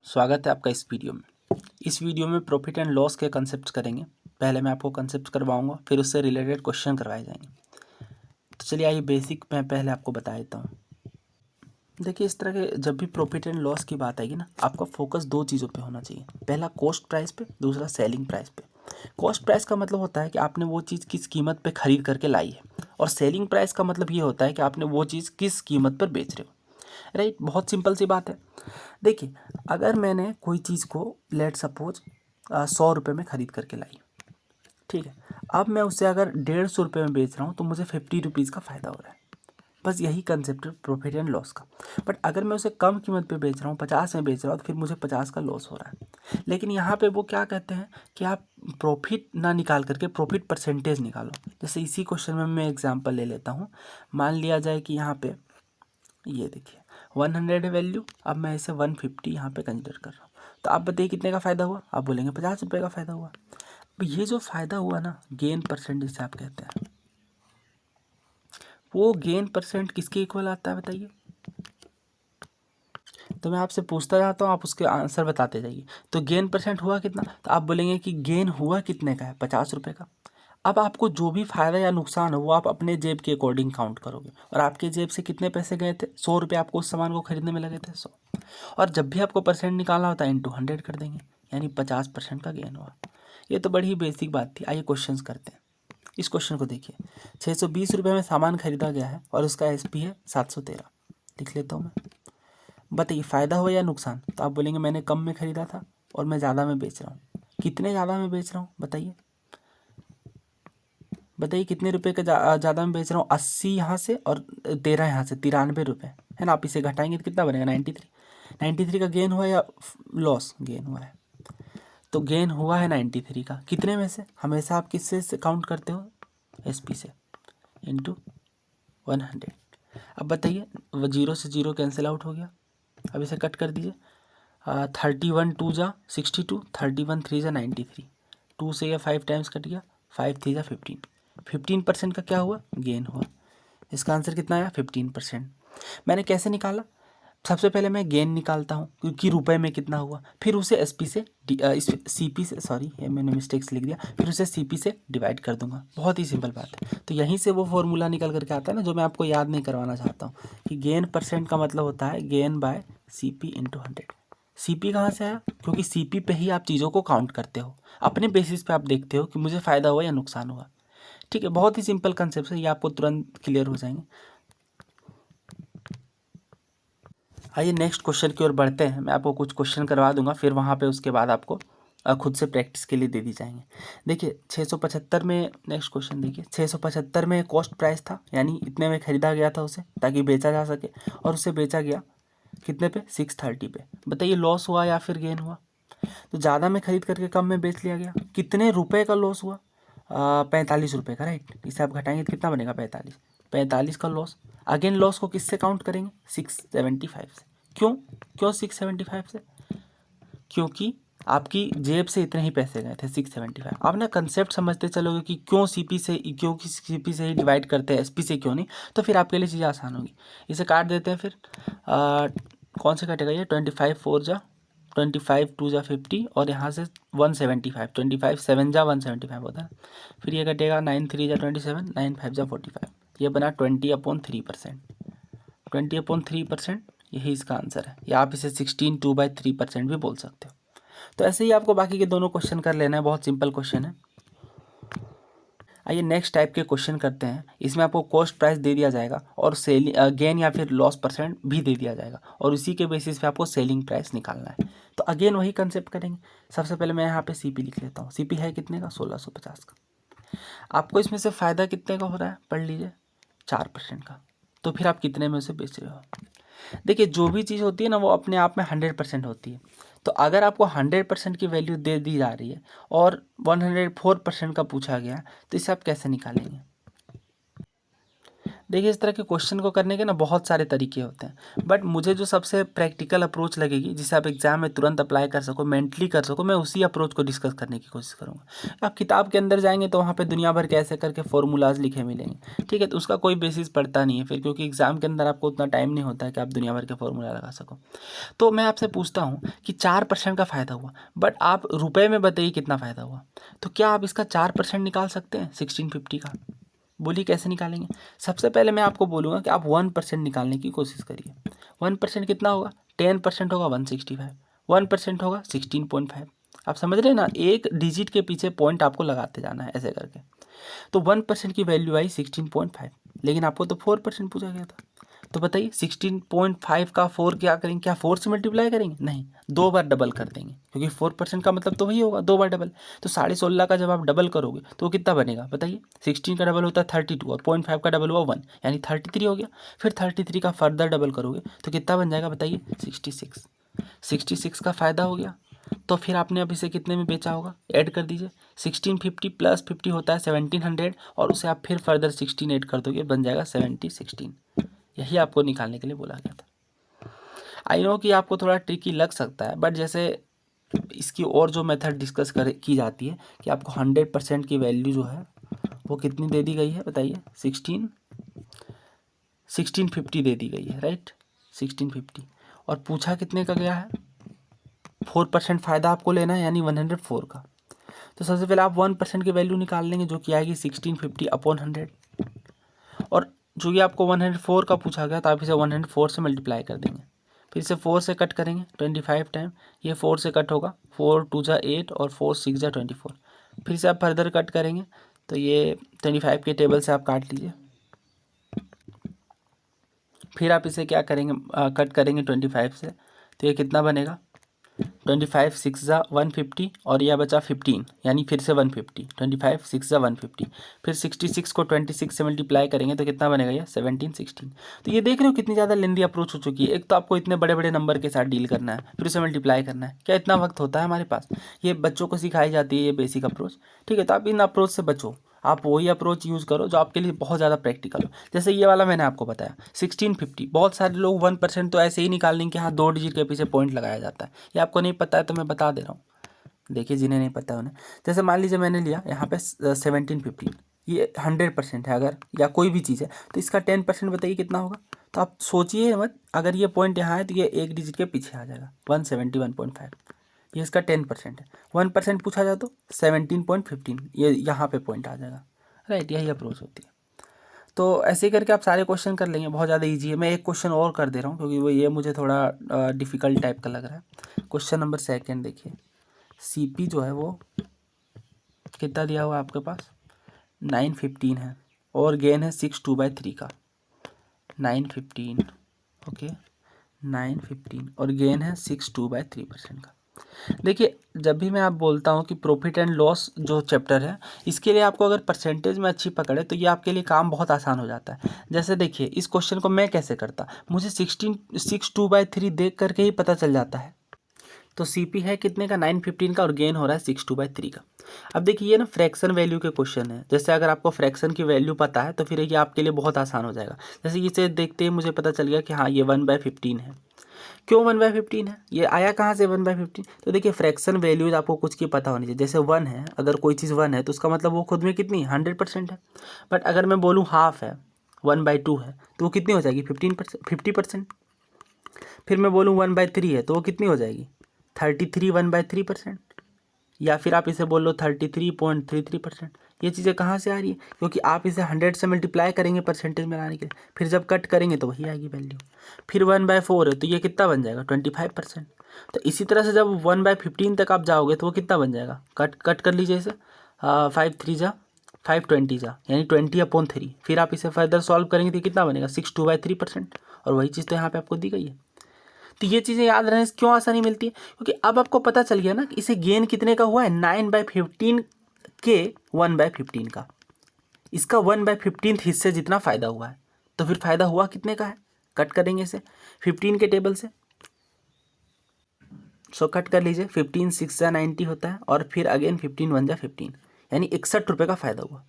स्वागत है आपका इस वीडियो में। इस वीडियो में प्रॉफिट एंड लॉस के कंसेप्ट करेंगे। पहले मैं आपको कंसेप्ट करवाऊंगा, फिर उससे रिलेटेड क्वेश्चन करवाए जाएंगे। तो चलिए आइए बेसिक मैं पहले आपको बता देता हूँ। देखिए, इस तरह के जब भी प्रॉफिट एंड लॉस की बात आएगी ना, आपका फोकस दो चीज़ों पे होना चाहिए। पहला कॉस्ट प्राइस पे, दूसरा सेलिंग प्राइस पे। कॉस्ट प्राइस का मतलब होता है कि आपने वो चीज़ किस कीमत पे खरीद करके लाई है, और सेलिंग प्राइस का मतलब ये होता है कि आपने वो चीज़ किस कीमत पर बेच रहे हो। राइट, बहुत सिंपल सी बात है। देखिए, अगर मैंने कोई चीज़ को लेट सपोज 100 रुपये में ख़रीद करके लाई, ठीक है। अब मैं उसे अगर 150 रुपये में बेच रहा हूँ तो मुझे 50 रुपीज़ का फ़ायदा हो रहा है। बस यही कंसेप्ट है प्रॉफिट एंड लॉस का। बट अगर मैं उसे कम कीमत पे बेच रहा हूँ, 50 में बेच रहा हूँ, तो फिर मुझे 50 का लॉस हो रहा है। लेकिन यहाँ पे वो क्या कहते हैं कि आप प्रॉफिट ना निकाल करके प्रॉफिट परसेंटेज निकालो। जैसे इसी क्वेश्चन में मैं एग्जांपल ले लेता हूँ। मान लिया जाए कि यहाँ पे ये देखिए 100 है वैल्यू, अब मैं इसे 150 यहाँ पे कंसिडर कर रहा हूँ। तो आप बताइए कितने का फ़ायदा हुआ? आप बोलेंगे 50 रुपये का फ़ायदा हुआ। अब ये जो फ़ायदा हुआ ना, गेन परसेंट जिसे आप कहते हैं, वो गेन परसेंट किसके इक्वल आता है बताइए? तो मैं आपसे पूछता जाता हूँ, आप उसके आंसर बताते जाइए। तो गेन परसेंट हुआ कितना? तो आप बोलेंगे कि गेन हुआ कितने का है? 50 रुपये का। अब आपको जो भी फ़ायदा या नुकसान हो वो आप अपने जेब के अकॉर्डिंग काउंट करोगे। और आपके जेब से कितने पैसे गए थे? 100 रुपये आपको उस सामान को खरीदने में लगे थे, 100। और जब भी आपको परसेंट निकालना होता है इंटू 100 कर देंगे, यानी 50% का गेन हुआ। ये तो बड़ी ही बेसिक बात थी। आइए क्वेश्चन करते हैं। इस क्वेश्चन को देखिए, 620 रुपये में सामान खरीदा गया है और उसका SP है 713। लिख लेता हूँ मैं। बताइए फ़ायदा हुआ या नुकसान? तो आप बोलेंगे मैंने कम में ख़रीदा था और मैं ज़्यादा में बेच रहा हूँ। कितने ज़्यादा में बेच रहा हूँ बताइए? बताइए कितने रुपए का ज़्यादा में बेच रहा हूँ? 80 यहाँ से और 13 यहाँ से, 93 रुपये है ना। आप इसे घटाएंगे तो कितना बनेगा? 93। 93 का गेन हुआ या लॉस? गेन हुआ है। तो गेन हुआ है 93 का। कितने में से? हमेशा आप किससे से काउंट करते हो? SP से, इंटू 100। अब बताइए, वो 0 से 0 कैंसिल आउट हो गया। अब इसे कट कर दीजिए। 31 2 जा 62, 31 3 जा 93। 2 से या 5 टाइम्स कट गया, 5 3 जा 15। 15% का क्या हुआ? गेन हुआ। इसका आंसर कितना आया? 15%। मैंने कैसे निकाला? सबसे पहले मैं गेन निकालता हूँ क्योंकि रुपए में कितना हुआ, फिर उसे SP से इस CP से, सॉरी ये मैंने मिस्टेक से लिख दिया, फिर उसे CP से डिवाइड कर दूंगा। बहुत ही सिंपल बात है। तो यहीं से वो फॉर्मूला निकल करके आता है ना, जो मैं आपको याद नहीं करवाना चाहता हूँ, कि गेन परसेंट का मतलब होता है gain by CP into 100। CP कहाँ से आया? क्योंकि CP पे ही आप चीज़ों को काउंट करते हो, अपने बेसिस पे आप देखते हो कि मुझे फ़ायदा हुआ या नुकसान हुआ। ठीक है, बहुत ही सिंपल कंसेप्ट है, ये आपको तुरंत क्लियर हो जाएंगे। आइए नेक्स्ट क्वेश्चन की ओर बढ़ते हैं। मैं आपको कुछ क्वेश्चन करवा दूंगा, फिर वहाँ पे उसके बाद आपको खुद से प्रैक्टिस के लिए दे दी जाएंगे। देखिए 675 में, नेक्स्ट क्वेश्चन देखिए, 675 में कॉस्ट प्राइस था, यानी इतने में ख़रीदा गया था उसे ताकि बेचा जा सके, और उसे बेचा गया कितने पे? 630 पे। बताइए लॉस हुआ या फिर गेन हुआ? तो ज़्यादा में ख़रीद करके कम में बेच लिया गया। कितने रुपए का लॉस हुआ? 45 रुपये का। राइट, इसे आप घटाएंगे तो कितना बनेगा? 45 का लॉस। अगेन लॉस को किससे काउंट करेंगे? 675 से। क्यों 675 से? क्योंकि आपकी जेब से इतने ही पैसे गए थे, 675। आप ना कंसेप्ट समझते चलोगे कि क्यों CP से, क्योंकि CP से ही डिवाइड करते हैं, SP से क्यों नहीं, तो फिर आपके लिए चीज़ें आसान होगी। इसे काट देते हैं फिर। कौन से कटेगा ये? 25 4 जा 25 2 जा 50, और यहाँ से 175, 25 7 जा 175 होता है। फिर ये कटेगा 9 3 जा 27, 9 5 जा 45। ये बना 20/3%। 20/3%, यही इसका आंसर है, या आप इसे 16 2/3% भी बोल सकते हो। तो ऐसे ही आपको बाकी के दोनों क्वेश्चन कर लेना है, बहुत सिंपल क्वेश्चन है। आइए नेक्स्ट टाइप के क्वेश्चन करते हैं। इसमें आपको कॉस्ट प्राइस दे दिया जाएगा और गेन या फिर लॉस परसेंट भी दे दिया जाएगा, और उसी के बेसिस पे आपको सेलिंग प्राइस निकालना है। तो अगेन वही कंसेप्ट करेंगे। सबसे पहले मैं यहाँ पे CP लिख लेता हूँ। CP है कितने का? 1650 का। आपको इसमें से फ़ायदा कितने का हो रहा है? पढ़ लीजिए, 4% का। तो फिर आप कितने में उसे बेच रहे हो? देखिए, जो भी चीज़ होती है ना, वो अपने आप में 100% होती है। तो अगर आपको 100% की वैल्यू दे दी जा रही है और 104% का पूछा गया, तो इसे आप कैसे निकालेंगे? देखिए इस तरह के क्वेश्चन को करने के ना बहुत सारे तरीके होते हैं, बट मुझे जो सबसे प्रैक्टिकल अप्रोच लगेगी जिसे आप एग्जाम में तुरंत अप्लाई कर सको, मेंटली कर सको, मैं उसी अप्रोच को डिस्कस करने की कोशिश करूँगा। आप किताब के अंदर जाएंगे तो वहाँ पे दुनिया भर के ऐसे करके फॉर्मूलाज लिखे मिलेंगे, ठीक है, तो उसका कोई बेसिस पड़ता नहीं है फिर, क्योंकि एग्जाम के अंदर आपको उतना टाइम नहीं होता है कि आप दुनिया भर के फॉर्मूला लगा सको। तो मैं आपसे पूछता हूँ कि 4% का फ़ायदा हुआ, बट आप रुपए में बताइए कितना फ़ायदा हुआ। तो क्या आप इसका 4% निकाल सकते हैं 1650 का? बोलिए कैसे निकालेंगे। सबसे पहले मैं आपको बोलूँगा कि आप 1% निकालने की कोशिश करिए। 1% कितना होगा? 10% होगा 165, 1% होगा 16.5। आप समझ रहे हैं ना, एक डिजिट के पीछे पॉइंट आपको लगाते जाना है ऐसे करके। तो 1% की वैल्यू आई 16.5, लेकिन आपको तो 4% पूछा गया था। तो बताइए 16.5 का 4 क्या करेंगे? क्या 4 से मल्टीप्लाई करेंगे? नहीं, 2 बार डबल कर देंगे, क्योंकि 4% का मतलब तो वही होगा, 2 बार डबल। तो 16.5 का जब आप डबल करोगे तो वो कितना बनेगा बताइए? 16 का डबल होता है 32 और 0.5 का डबल हुआ 1, यानी 33 हो गया। फिर 33 का फर्दर डबल करोगे तो कितना बन जाएगा बताइए? 66। 66 का फ़ायदा हो गया। तो फिर आपने अब इसे कितने में बेचा होगा? ऐड कर दीजिए। 1650 प्लस 50 होता है 1700, और उसे आप फिर फर्दर 16 ऐड कर दोगे, बन जाएगा 7016। यही आपको निकालने के लिए बोला गया था। आई नो कि आपको थोड़ा ट्रिकी लग सकता है, बट जैसे इसकी और जो मेथड डिस्कस की जाती है कि आपको 100% की वैल्यू जो है वो कितनी दे दी गई है बताइए? 1650 दे दी गई है, राइट, 1650। और पूछा कितने का गया है? 4% फ़ायदा आपको लेना है, यानी 104 का। तो सबसे पहले आप 1% की वैल्यू निकाल लेंगे, जो कि आएगी 1650 अपॉन 100। और जो ये आपको 104 का पूछा गया, तो आप इसे 104 से मल्टीप्लाई कर देंगे। फिर इसे 4 से कट करेंगे 25 टाइम, ये 4 से कट होगा, 4 2 जा 8 और 4 6 जा 24। फिर से आप फर्दर कट करेंगे तो ये 25 के टेबल से आप काट लीजिए। फिर आप इसे क्या करेंगे? कट करेंगे 25 से, तो ये कितना बनेगा? 25 6 जा 150 और यह बचा 15, यानी फिर से 150। 25 6 जा 150, फिर 66 को 26 से मल्टीप्लाई करेंगे तो कितना बनेगा? ये 1716। तो ये देख रहे हो कितनी ज़्यादा लेंदी अप्रोच हो चुकी है। एक तो आपको इतने बड़े बड़े नंबर के साथ डील करना है, फिर उसे मल्टीप्लाई करना है। क्या इतना वक्त होता है हमारे पास? ये बच्चों को सिखाई जाती है ये बेसिक अप्रोच, ठीक है। तो आप इन अप्रोच से बचो, आप वही अप्रोच यूज़ करो जो आपके लिए बहुत ज़्यादा प्रैक्टिकल हो। जैसे ये वाला मैंने आपको बताया 1650, बहुत सारे लोग 1% तो ऐसे ही निकाल लेंगे कि हाँ 2 डिजिट के पीछे पॉइंट लगाया जाता है। ये आपको नहीं पता है तो मैं बता दे रहा हूँ, देखिए जिन्हें नहीं पता उन्हें। जैसे मान लीजिए मैंने लिया यहाँ पे 1750, ये 100% है अगर, या कोई भी चीज़ है, तो इसका 10% बताइए कितना होगा? तो आप सोचिए मत, अगर ये पॉइंट यहाँ है तो ये एक डिजिट के पीछे आ जाएगा, 171.5। ये इसका 10% है। 1% पूछा जाए तो 17.15, ये यहाँ पे पॉइंट आ जाएगा, राइट। यही अप्रोच होती है। तो ऐसे ही करके आप सारे क्वेश्चन कर लेंगे, बहुत ज़्यादा इजी है। मैं एक क्वेश्चन और कर दे रहा हूँ क्योंकि वो ये मुझे थोड़ा डिफ़िकल्ट टाइप का लग रहा है। क्वेश्चन नंबर 2 देखिए, सीपी जो है वो कितना दिया हुआ है आपके पास? 915 है, और गेन है 6 2/3 का। 915, ओके, 915 और गेन है 6 2/3% का। देखिए जब भी मैं आप बोलता हूँ कि प्रॉफिट एंड लॉस जो चैप्टर है, इसके लिए आपको अगर परसेंटेज में अच्छी पकड़े तो ये आपके लिए काम बहुत आसान हो जाता है। जैसे देखिए इस क्वेश्चन को मैं कैसे करता, मुझे 6 2/3 देख करके ही पता चल जाता है। तो सीपी है कितने का? 915 का, और गेन हो रहा है 6 2/3 का। अब देखिए ये ना फ्रैक्शन वैल्यू के क्वेश्चन है। जैसे अगर आपको फ्रैक्शन की वैल्यू पता है तो फिर ये आपके लिए बहुत आसान हो जाएगा। जैसे इसे देखते ही मुझे पता चल गया कि हाँ ये 1/15 है। क्यों 1/15 है? ये आया कहाँ से 1/15? तो देखिए फ्रैक्शन वैल्यूज आपको कुछ की पता होनी चाहिए। जैसे 1 है, अगर कोई चीज़ 1 है तो उसका मतलब वो खुद में कितनी 100% है। बट अगर मैं बोलूँ हाफ है, 1/2 है, तो वो कितनी हो जाएगी? 50%। फिर मैं बोलूँ 1/3 है तो वो कितनी हो जाएगी? 33 1/3%। या फिर आप इसे बोल लो 33.33%। ये चीज़ें कहाँ से आ रही है? क्योंकि आप इसे 100 से मल्टीप्लाई करेंगे परसेंटेज में लाने के लिए, फिर जब कट करेंगे तो वही आएगी वैल्यू। फिर 1/4 है तो ये कितना बन जाएगा? 25%। तो इसी तरह से जब 1/15 तक आप जाओगे तो वो कितना बन जाएगा? कट कर लीजिए इसे, 5 3 जा 5 20 जा, यानी 20/3। फिर आप इसे फर्दर सॉल्व करेंगे तो कितना बनेगा? 6 2/3%। और वही चीज़ तो यहाँ पे आपको दी गई है। तो ये चीज़ें याद रहने से क्यों आसानी मिलती है? क्योंकि अब आपको पता चल गया ना कि इसे गेन कितने का हुआ है? 9/15 के 1/15 का। इसका 1/15 हिस्से जितना फ़ायदा हुआ है, तो फिर फ़ायदा हुआ कितने का है? कट करेंगे इसे 15 के टेबल से, सो कट कर लीजिए। 15 6 जा 90 होता है, और फिर अगेन 15 1 जा 15, यानी 61 रुपये का फ़ायदा हुआ।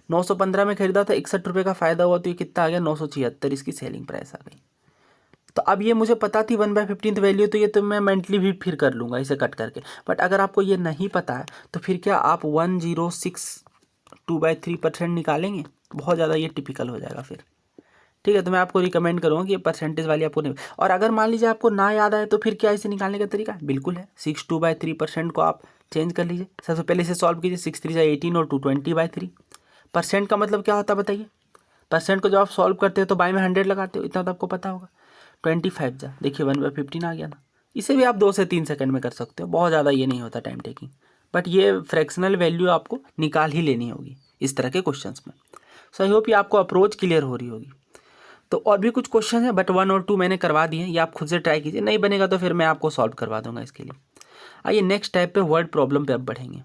915 में खरीदा था, 61 रुपये का फ़ायदा हुआ, तो ये कितना आ गया 976 इसकी सेलिंग प्राइस आ गई। तो अब ये मुझे पता थी 1/15 वैल्यू, तो ये तो मैं मेंटली भी फिर कर लूँगा इसे कट करके। बट अगर आपको ये नहीं पता है तो फिर क्या आप 1062/3% निकालेंगे? बहुत ज़्यादा ये टिपिकल हो जाएगा फिर। ठीक है, तो मैं आपको रिकमेंड करूँगा कि ये परसेंटेज वाली आपको नहीं। और अगर मान लीजिए आपको ना याद आए तो फिर क्या इसे निकालने का तरीका है? बिल्कुल है, 62/3% को आप चेंज कर लीजिए। सबसे पहले इसे सॉल्व कीजिए, 6 3 18 और 220/3। परसेंट का मतलब क्या होता है बताइए? परसेंट को जब आप सॉल्व करते हो तो बाय में 100 लगाते हो, इतना तो आपको पता होगा। 25 जा, देखिए 1/15 आ गया ना। इसे भी आप 2 से 3 सेकंड में कर सकते हो, बहुत ज़्यादा ये नहीं होता टाइम टेकिंग। बट ये फ्रैक्शनल वैल्यू आपको निकाल ही लेनी होगी इस तरह के क्वेश्चंस में। सो आई होप ये आपको अप्रोच क्लियर हो रही होगी। तो और भी कुछ क्वेश्चन है, बट 1 और 2 मैंने करवा दिए हैं, ये आप खुद से ट्राई कीजिए, नहीं बनेगा तो फिर मैं आपको सॉल्व करवा दूंगा इसके लिए। आइए नेक्स्ट टाइप पे वर्ड प्रॉब्लम पे अब बढ़ेंगे।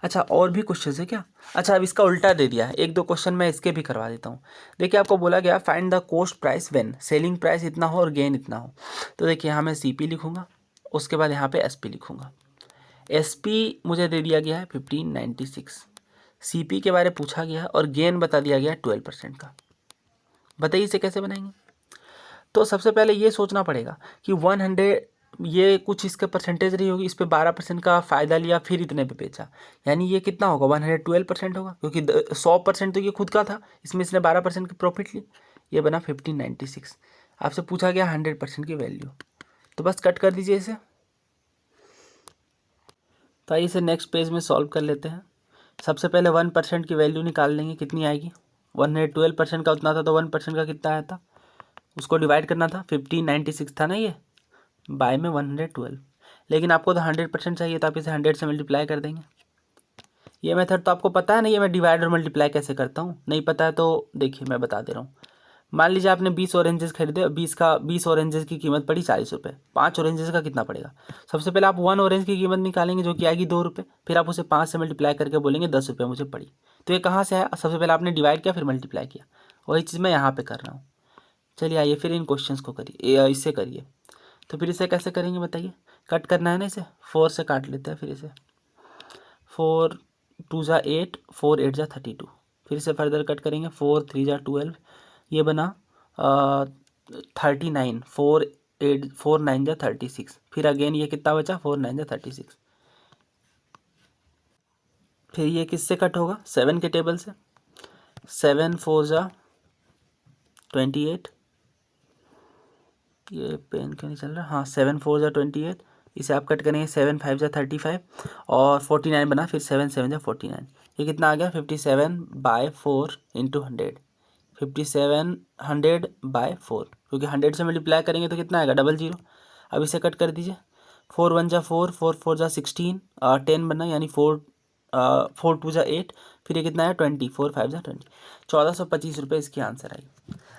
अच्छा, और भी क्वेश्चन है क्या? अच्छा, अब इसका उल्टा दे दिया है, 1-2 क्वेश्चन मैं इसके भी करवा देता हूँ। देखिए आपको बोला गया find the cost price when selling price इतना हो और गेन इतना हो। तो देखिए यहाँ मैं CP लिखूँगा, उसके बाद यहाँ पे SP लिखूँगा। SP मुझे दे दिया गया है 1596, CP के बारे में पूछा गया है और गेन बता दिया गया है 12% का। बताइए इसे कैसे बनाएंगे? तो सबसे पहले ये सोचना पड़ेगा कि 100 ये कुछ इसके परसेंटेज रही होगी, इस पर 12% का फ़ायदा लिया फिर इतने पे बेचा, यानी ये कितना होगा 112% होगा, क्योंकि 100% तो ये खुद का था, इसमें इसने 12% की प्रॉफिट ली, ये बना 1596। आपसे पूछा गया 100% की वैल्यू, तो बस कट कर दीजिए इसे। तो आइए इसे नेक्स्ट पेज में सॉल्व कर लेते हैं। सबसे पहले 1% की वैल्यू निकाल लेंगे, कितनी आएगी? 112% का उतना था, तो 1% का कितना आया था, उसको डिवाइड करना था। 1596 था ना ये, बाय में 112। लेकिन आपको तो 100% चाहिए, तो आप इसे 100 से मल्टीप्लाई कर देंगे। ये मेथड तो आपको पता है ना, ये मैं डिवाइड और मल्टीप्लाई कैसे करता हूँ, नहीं पता है तो देखिए मैं बता दे रहा हूँ। मान लीजिए आपने 20 ऑरेंजेस खरीदे, 20 ऑरेंजेस की कीमत पड़ी 40 रुपये, 5 ऑरेंजेस का कितना पड़ेगा? सबसे पहले आप 1 ऑरेंज की कीमत निकालेंगे जो कि आएगी 2 रुपये, फिर आप उसे 5 से मल्टीप्लाई करके बोलेंगे 10 रुपये मुझे पड़ी। तो ये कहाँ से आया? सबसे पहले आपने डिवाइड किया फिर मल्टीप्लाई किया, वही चीज़ मैं यहाँ पर कर रहा हूँ। चलिए आइए फिर इन क्वेश्चन को करिए, इससे करिए। तो फिर इसे कैसे करेंगे बताइए? कट करना है ना, इसे 4 से काट लेते हैं। फिर इसे 4 2 जा 8, 4 8 जा 32। फिर इसे फर्दर कट करेंगे, 4 3 जा 12, ये बना 39, 4 9 जा 36। फिर अगेन ये कितना बचा? 4 9 जा 36। फिर ये किससे कट होगा? 7 के टेबल से। 7 4 जा 28, ये पेन क्यों नहीं चल रहा? हाँ, 7 4 जा 28, इसे आप कट करेंगे, 7 5 जा 35 और 49 बना, फिर 7 7 जा 49। ये कितना आ गया? 57/4 इंटू 100, 5700/4, क्योंकि 100 से मल्टीप्लाई करेंगे तो कितना आएगा? 00। अब इसे कट कर दीजिए, 4 1 जा 4, 4 4 जा 16, 10 बना, यानी 4 2 जा 8, फिर ये कितना है 20, 4 5 जा 20, 1425 रुपये इसकी आंसर आई।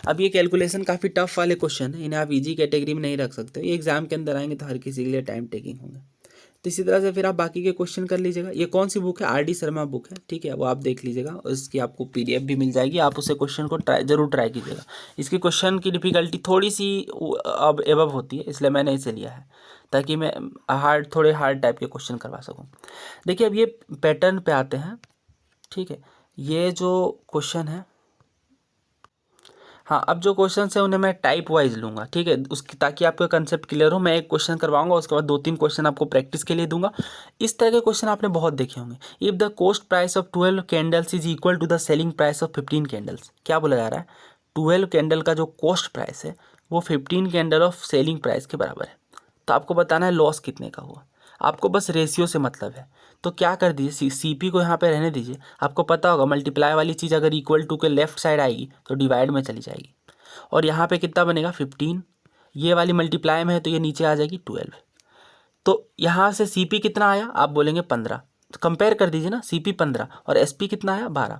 अब ये कैलकुलेशन काफ़ी टफ वाले क्वेश्चन है, इन्हें आप इजी कैटेगरी में नहीं रख सकते, ये एग्जाम के अंदर आएंगे तो हर किसी के लिए टाइम टेकिंग होंगे। तो इसी तरह से फिर आप बाकी के क्वेश्चन कर लीजिएगा। ये कौन सी बुक है? RD शर्मा बुक है, ठीक है, वो आप देख लीजिएगा, उसकी आपको PDF भी मिल जाएगी, आप उसे क्वेश्चन को जरूर ट्राई कीजिएगा। इसकी क्वेश्चन की डिफिकल्टी थोड़ी सी अब एबव होती है, इसलिए मैंने इसे लिया है ताकि मैं थोड़े हार्ड टाइप के क्वेश्चन करवा सकूँ। देखिए अब ये पैटर्न पे आते हैं, ठीक है, ये जो क्वेश्चन है, हाँ, अब जो क्वेश्चन है उन्हें मैं टाइप वाइज लूँगा, ठीक है, उसकी ताकि आपका कंसेप्ट क्लियर हो। मैं एक क्वेश्चन करवाऊंगा, उसके बाद 2-3 क्वेश्चन आपको प्रैक्टिस के लिए दूंगा। इस तरह के क्वेश्चन आपने बहुत देखे होंगे। If the cost price of 12 candles is equal to the selling price of 15 candles, क्या बोला जा रहा है? 12 कैंडल का जो कॉस्ट प्राइस है वो 15 कैंडल ऑफ सेलिंग प्राइस के बराबर है। तो आपको बताना है लॉस कितने का हुआ, आपको बस रेशियो से मतलब है। तो क्या कर दीजिए, CP को यहाँ पे रहने दीजिए। आपको पता होगा मल्टीप्लाई वाली चीज़ अगर इक्वल टू के लेफ्ट साइड आएगी तो डिवाइड में चली जाएगी, और यहाँ पे कितना बनेगा 15, ये वाली मल्टीप्लाई में है तो ये नीचे आ जाएगी 12। तो यहाँ से CP कितना आया? आप बोलेंगे 15, तो कंपेयर कर दीजिए ना, CP 15 और SP कितना आया 12।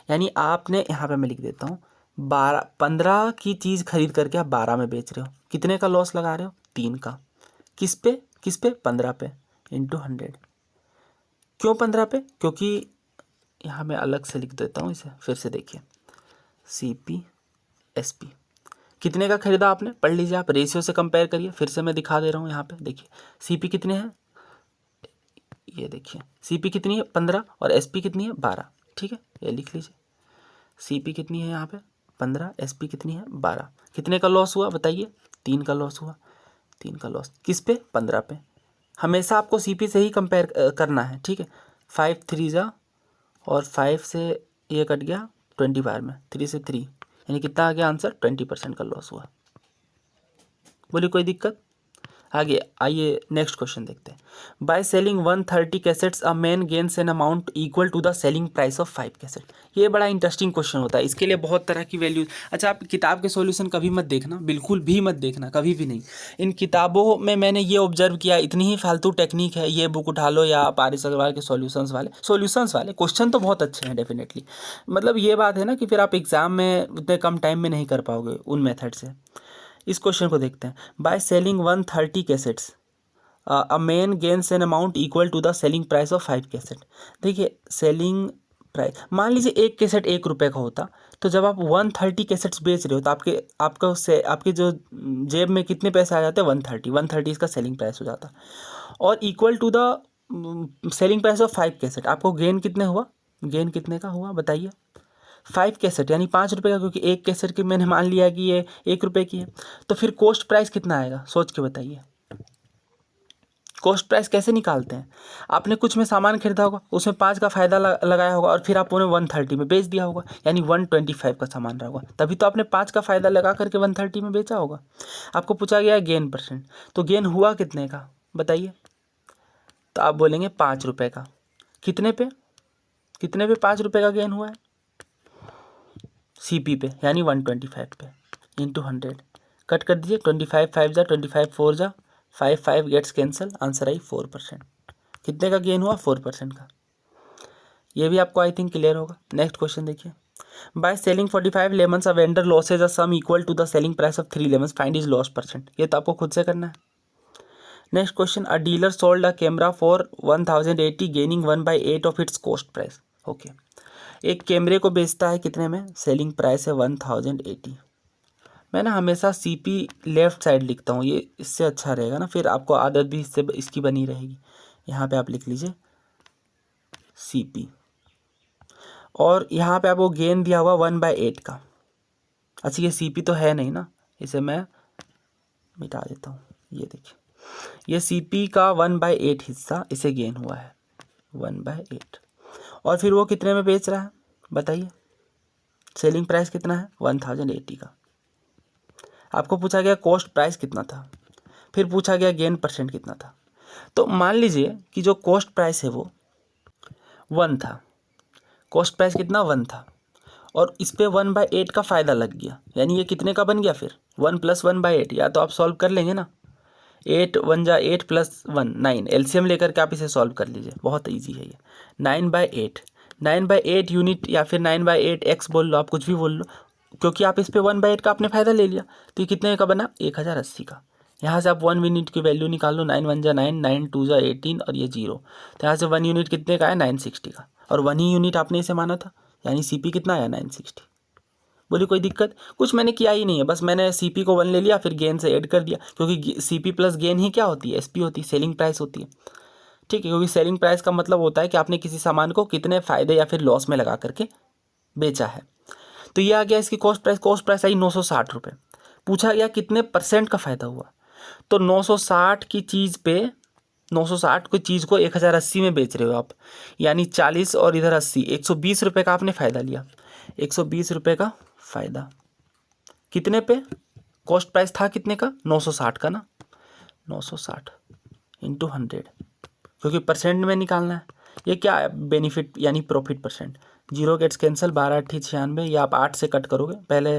यानी आपने यहाँ पे मैं लिख देता हूँ 15 की चीज़ खरीद करके आप 12 में बेच रहे हो, कितने का लॉस लगा रहे हो? 3 का। किस पे? 15 पे इंटू 100। क्यों 15 पे? क्योंकि यहाँ मैं अलग से लिख देता हूँ इसे, फिर से देखिए, CP SP कितने का खरीदा आपने, पढ़ लीजिए आप, रेशियो से कंपेयर करिए, फिर से मैं दिखा दे रहा हूँ यहाँ पे देखिए, CP कितने हैं, ये देखिए CP कितनी है 15 और SP कितनी है 12, ठीक है, ये लिख लीजिए। CP कितनी है यहाँ पे 15, SP कितनी है 12। कितने का लॉस हुआ बताइए, 3 का लॉस हुआ। 3 का लॉस किस पे 15 पे। हमेशा आपको CP से ही कंपेयर करना है, ठीक है। 5 3 जा और 5 से ये कट गया 20 बार में, 3 से 3 यानी कितना आ गया आंसर, 20% का लॉस हुआ। बोलिए कोई दिक्कत। आगे आइए नेक्स्ट क्वेश्चन देखते हैं। By selling 130 cassettes a man gains an amount equal to the selling price of 5 cassette. ये बड़ा इंटरेस्टिंग क्वेश्चन होता है, इसके लिए बहुत तरह की वैल्यूज। अच्छा, आप किताब के सॉल्यूशन कभी मत देखना, बिल्कुल भी मत देखना, कभी भी नहीं। इन किताबों में मैंने ये ऑब्जर्व किया, इतनी ही फालतू टेक्निक है। ये बुक उठा लो या आप आर.एस. अग्रवाल के सॉल्यूशंस वाले क्वेश्चन तो बहुत अच्छे हैं डेफिनेटली। मतलब ये बात है ना कि फिर आप एग्जाम में उतने कम टाइम में नहीं कर पाओगे उन मेथड से। इस क्वेश्चन को देखते हैं। By selling 130 cassettes a man gains an amount equal to the selling price of 5 cassette. देखिए सेलिंग प्राइस, मान लीजिए एक कैसेट 1 रुपये का होता, तो जब आप 130 कैसेट्स बेच रहे हो तो आपके जो जेब में कितने पैसे आ जाते हैं 130 इसका सेलिंग प्राइस हो जाता। और equal to the selling price of 5 cassette, आपको गेन कितने हुआ, गेन कितने का हुआ बताइए। 5 कैसेट यानी 5 रुपये का, क्योंकि एक कैसेट की मैंने मान लिया कि ये 1 रुपये की है। तो फिर कॉस्ट प्राइस कितना आएगा सोच के बताइए। कॉस्ट प्राइस कैसे निकालते हैं, आपने कुछ में सामान खरीदा होगा, उसमें 5 का फ़ायदा लगाया होगा और फिर आप उन्हें 130 में बेच दिया होगा, यानी 125 का सामान रहा होगा, तभी तो आपने 5 का फ़ायदा लगा करके 130 में बेचा होगा। आपको पूछा गया है गेन परसेंट, तो गेन हुआ कितने का बताइए। तो आप बोलेंगे 5 रुपये का। कितने पे 5 रुपये का गेन हुआ है, CP पे यानी 125 पे, इंटू 100 कट कर दीजिए। 25 5 जा 25 4 जा 5 गेट्स कैंसिल, आंसर आई 4%। कितने का गेन हुआ 4% का। ये भी आपको आई थिंक क्लियर होगा। नेक्स्ट क्वेश्चन देखिए। By selling 45 lemons a vendor losses a sum equal to the selling price of 3 lemons, find is loss percent. ये तो आपको खुद से करना है। Next question, a dealer sold a camera for 1080 gaining 1/8 of its cost price. Okay, एक कैमरे को बेचता है कितने में, सेलिंग प्राइस है 1080। मैं ना हमेशा CP लेफ़्ट साइड लिखता हूँ, ये इससे अच्छा रहेगा ना, फिर आपको आदत भी इसकी बनी रहेगी। यहाँ पे आप लिख लीजिए CP, और यहाँ पे आपको गेन दिया हुआ 1/8 का। अच्छा ये CP तो है नहीं ना, इसे मैं मिटा देता हूँ। ये देखिए, ये CP का 1/8 हिस्सा इसे गेन हुआ है 1/8, और फिर वो कितने में बेच रहा है बताइए। सेलिंग प्राइस कितना है 1080 का। आपको पूछा गया कॉस्ट प्राइस कितना था, फिर पूछा गया गेन परसेंट कितना था। तो मान लीजिए कि जो कॉस्ट प्राइस है वो 1 था, कॉस्ट प्राइस कितना 1 था, और इस पे 1/8 का फ़ायदा लग गया, यानी ये कितने का बन गया फिर 1 + 1/8। या तो आप सॉल्व कर लेंगे ना, 8 1 जा 8 + 1 9, LCM लेकर के आप इसे सॉल्व कर लीजिए, बहुत ईजी है ये। 9/8 यूनिट या फिर 9/8 x बोल लो, आप कुछ भी बोल लो, क्योंकि आप इस पे 1/8 का आपने फ़ायदा ले लिया, तो ये कितने का बना 1080 का। यहाँ से आप 1 यूनिट की वैल्यू निकाल लो, 9 1 जा 9, 9 2 जा 18 और ये 0, तो यहाँ से 1 यूनिट कितने का है 960 का, और 1 ही यूनिट आपने इसे माना था, यानी CP कितना आया 960। बोली कोई दिक्कत, कुछ मैंने किया ही नहीं है, बस मैंने CP को 1 ले लिया, फिर गेन से ऐड कर दिया, क्योंकि CP प्लस गेन ही क्या होती है SP होती है, सेलिंग प्राइस होती है, ठीक है। क्योंकि सेलिंग प्राइस का मतलब होता है कि आपने किसी सामान को कितने फ़ायदे या फिर लॉस में लगा करके बेचा है। तो ये आ गया इसकी कॉस्ट प्राइस आई 960 रुपये। पूछा गया कितने % का फ़ायदा हुआ, तो 960 की चीज़ पे 960 की चीज़ को 1080 में बेच रहे हो आप, यानी 40 और इधर 80, 120 रुपये का आपने फ़ायदा लिया। 120 रुपये का फ़ायदा कितने पे, कॉस्ट प्राइस था कितने का 960 का ना, 960 इंटू 100, क्योंकि परसेंट में निकालना है। ये क्या है बेनिफिट यानी प्रॉफिट परसेंट, 0 गेट्स कैंसिल, 12 8 96, या आप 8 से कट करोगे पहले,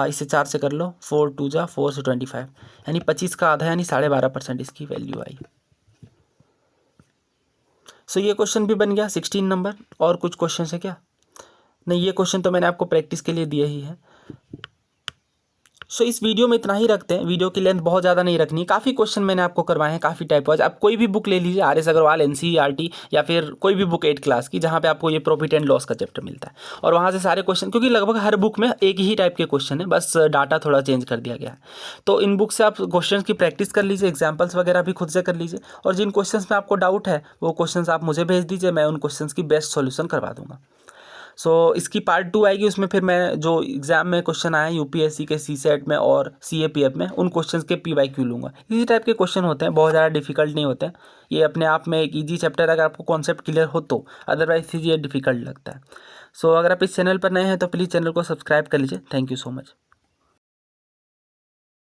इसे 4 से कर लो, 4 2 जा 4 से 25, यानी 25 का आधा यानी 12.5% इसकी वैल्यू आई। सो ये क्वेश्चन भी बन गया 16 नंबर। और कुछ क्वेश्चन है क्या, नहीं ये क्वेश्चन तो मैंने आपको प्रैक्टिस के लिए दिए ही है। सो इस वीडियो में इतना ही रखते हैं, वीडियो की लेंथ बहुत ज़्यादा नहीं रखनी, काफ़ी क्वेश्चन मैंने आपको करवाए हैं, काफ़ी टाइप वाइज। आप कोई भी बुक ले लीजिए, आर.एस. अग्रवाल NCERT या फिर कोई भी बुक 8 क्लास की, जहाँ पे आपको ये प्रॉफिट एंड लॉस का चैप्टर मिलता है, और वहाँ से सारे क्वेश्चन, क्योंकि लगभग हर बुक में एक ही टाइप के क्वेश्चन है, बस डाटा थोड़ा चेंज कर दिया गया है। तो इन बुक से आप क्वेश्चन की प्रैक्टिस कर लीजिए, एग्जाम्पल्स वगैरह भी खुद से कर लीजिए, और जिन क्वेश्चन में आपको डाउट है वो क्वेश्चन आप मुझे भेज दीजिए, मैं उन क्वेश्चन की बेस्ट सॉल्यूशन करवा दूँगा। सो इसकी पार्ट 2 आएगी, उसमें फिर मैं जो एग्ज़ाम में क्वेश्चन आए यूपीएससी के सीसेट में और सीएपीएफ में, उन क्वेश्चंस के पीवाईक्यू लूँगा। इसी टाइप के क्वेश्चन होते हैं, बहुत ज़्यादा डिफिकल्ट नहीं होते हैं। ये अपने आप में एक ईजी चैप्टर अगर आपको कॉन्सेप्ट क्लियर हो तो, अदरवाइज ये डिफिकल्ट लगता है। सो अगर आप इस चैनल पर नए हैं तो प्लीज़ चैनल को सब्सक्राइब कर लीजिए। Thank you so much.